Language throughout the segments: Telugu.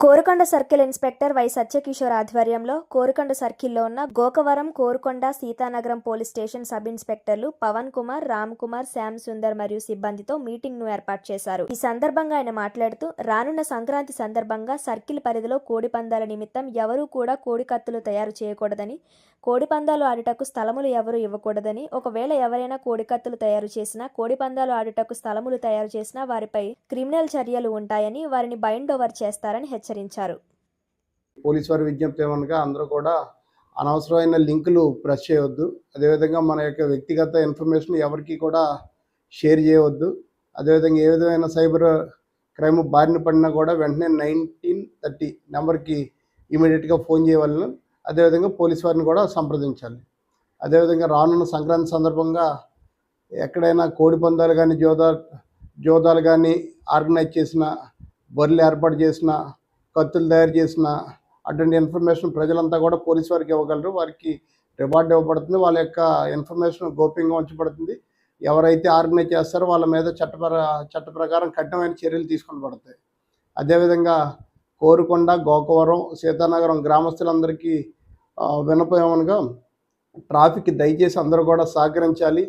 Korukonda circle inspector Y Satyakishore ఆధ్వర్యంలో కోరుకొండ సర్కిల్లో ఉన్న Gokavaram, Korukonda, Seethanagaram police station sub ఇన్స్పెక్టర్లు పవన్ కుమార్, రామ్ కుమార్, శ్యామ్ సుందర్ మరియు సిబ్బందితో మీటింగ్ ను ఏర్పాటు చేశారు. ఈ సందర్భంగా ఆయన మాట్లాడుతూ, రానున్న సంక్రాంతి సందర్భంగా సర్కిల్ పరిధిలో కోడి పందాల నిమిత్తం ఎవరూ కూడా కోడి కత్తులు తయారు చేయకూడదని, కోడి పందాలు ఆడుటకు స్థలములు ఎవరూ ఇవ్వకూడదని, ఒకవేళ ఎవరైనా కోడి కత్తులు తయారు చేసినా, కోడి పందాలు ఆడుటకు స్థలములు తయారు చేసినా వారిపై క్రిమినల్ చర్యలు ఉంటాయని, వారిని బైండ్ ఓవర్ చేస్తారని హెచ్చరించారు. పోలీసు వారి విజ్ఞప్తి ఏమనగా అందరూ కూడా అనవసరమైన లింకులు ప్రెస్ చేయవద్దు. అదేవిధంగా మన యొక్క వ్యక్తిగత ఇన్ఫర్మేషన్ ఎవరికి కూడా షేర్ చేయవద్దు. అదేవిధంగా ఏ విధమైన సైబర్ క్రైమ్ బారిన పడినా కూడా వెంటనే 1930 నెంబర్కి ఇమీడియట్గా ఫోన్ చేయవలను. అదేవిధంగా పోలీసు వారిని కూడా సంప్రదించాలి. అదేవిధంగా రానున్న సంక్రాంతి సందర్భంగా ఎక్కడైనా కోడి పందాలు కానీ జోదాలు కానీ ఆర్గనైజ్ చేసిన, బర్రెలు ఏర్పాటు చేసిన, కత్తులు తయారు చేసిన అటువంటి ఇన్ఫర్మేషన్ ప్రజలంతా కూడా పోలీసు వారికి ఇవ్వగలరు. వారికి రివార్డ్ ఇవ్వబడుతుంది. వాళ్ళ యొక్క ఇన్ఫర్మేషన్ గోప్యంగా ఉంచబడుతుంది. ఎవరైతే ఆర్గనైజ్ చేస్తారో వాళ్ళ మీద చట్ట ప్రకారం కఠినమైన చర్యలు తీసుకొనబడతాయి. అదేవిధంగా కోరుకొండ, గోకవరం, సీతానగరం గ్రామస్తులందరికీ విన్నపమనగా ట్రాఫిక్ దయచేసి అందరూ కూడా సహకరించాలి.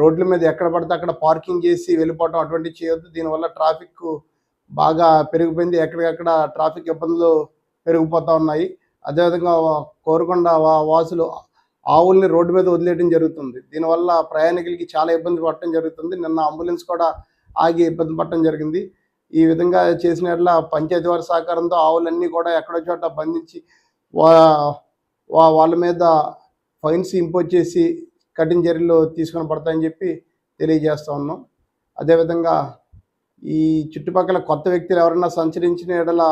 రోడ్ల మీద ఎక్కడ పడితే అక్కడ పార్కింగ్ చేసి వెళ్ళిపోవడం అటువంటివి చేయొద్దు. దీనివల్ల ట్రాఫిక్ బాగా పెరిగిపోయింది. ఎక్కడికక్కడ ట్రాఫిక్ ఇబ్బందులు పెరిగిపోతూ ఉన్నాయి. అదేవిధంగా కోరుకొండ వాసులు ఆవుల్ని రోడ్డు మీద వదిలేయడం జరుగుతుంది. దీనివల్ల ప్రయాణికులకి చాలా ఇబ్బంది పడటం జరుగుతుంది. నిన్న అంబులెన్స్ కూడా ఆగి ఇబ్బంది పడటం జరిగింది. ఈ విధంగా చేసినట్ల పంచాయతీ వారి సహకారంతో ఆవులన్నీ కూడా ఎక్కడో చోట బంధించి వాళ్ళ మీద ఫైన్స్ ఇంపోజ్ చేసి కఠిన చర్యలు తీసుకొని పడతాయని చెప్పి తెలియజేస్తూ ఉన్నాం. అదేవిధంగా ఈ చుట్టుపక్కల కొత్త వ్యక్తులు ఎవరైనా సంచరించిన ఎడల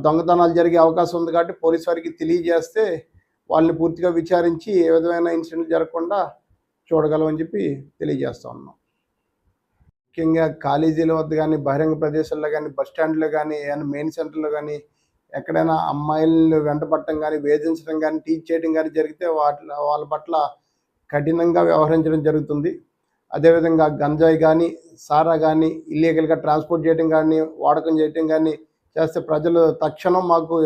దొంగతనాలు జరిగే అవకాశం ఉంది. కాబట్టి పోలీసు వారికి తెలియజేస్తే వాళ్ళని పూర్తిగా విచారించి ఏ విధమైన ఇన్సిడెంట్ జరగకుండా చూడగలమని చెప్పి తెలియజేస్తూ ఉన్నాం. ముఖ్యంగా కాలేజీల వద్ద కానీ, బహిరంగ ప్రదేశాల్లో కానీ, బస్ స్టాండ్లో కానీ, ఏమైనా మెయిన్ సెంటర్లో కానీ ఎక్కడైనా అమ్మాయిలను వెంటపడటం కానీ, వేధించడం కానీ, టీచ్ చేయడం కానీ జరిగితే వాళ్ళ పట్ల కఠినంగా వ్యవహరించడం జరుగుతుంది. అదేవిధంగా గంజాయి కానీ, సారా కానీ ఇల్లీగల్గా ట్రాన్స్పోర్ట్ చేయడం కానీ, వాడకం చేయడం కానీ చేస్తే ప్రజలు తక్షణం మాకు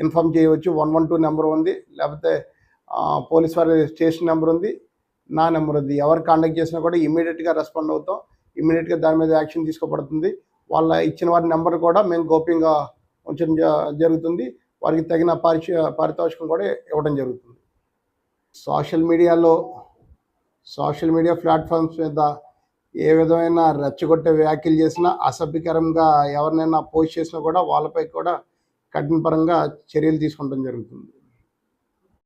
ఇన్ఫామ్ చేయవచ్చు. 112 నెంబర్ ఉంది, లేకపోతే పోలీస్ వారి స్టేషన్ నెంబర్ ఉంది, నా నెంబర్ ఉంది. ఎవరు కాంటాక్ట్ చేసినా కూడా ఇమీడియట్గా రెస్పాండ్ అవుతాం. ఇమీడియట్గా దాని మీద యాక్షన్ తీసుకోబడుతుంది. వాళ్ళ ఇచ్చిన వారి నెంబర్ కూడా మేము గోప్యంగా ఉంచడం జరుగుతుంది. వారికి తగిన పారితోషికం కూడా ఇవ్వడం జరుగుతుంది. సోషల్ మీడియా ప్లాట్ఫామ్స్ మీద ఏ విధమైన రెచ్చగొట్టే వ్యాఖ్యలు చేసినా, అసభ్యకరంగా ఎవరినైనా పోస్ట్ చేసినా కూడా వాళ్ళపై కూడా కఠినపరంగా చర్యలు తీసుకోవడం జరుగుతుంది.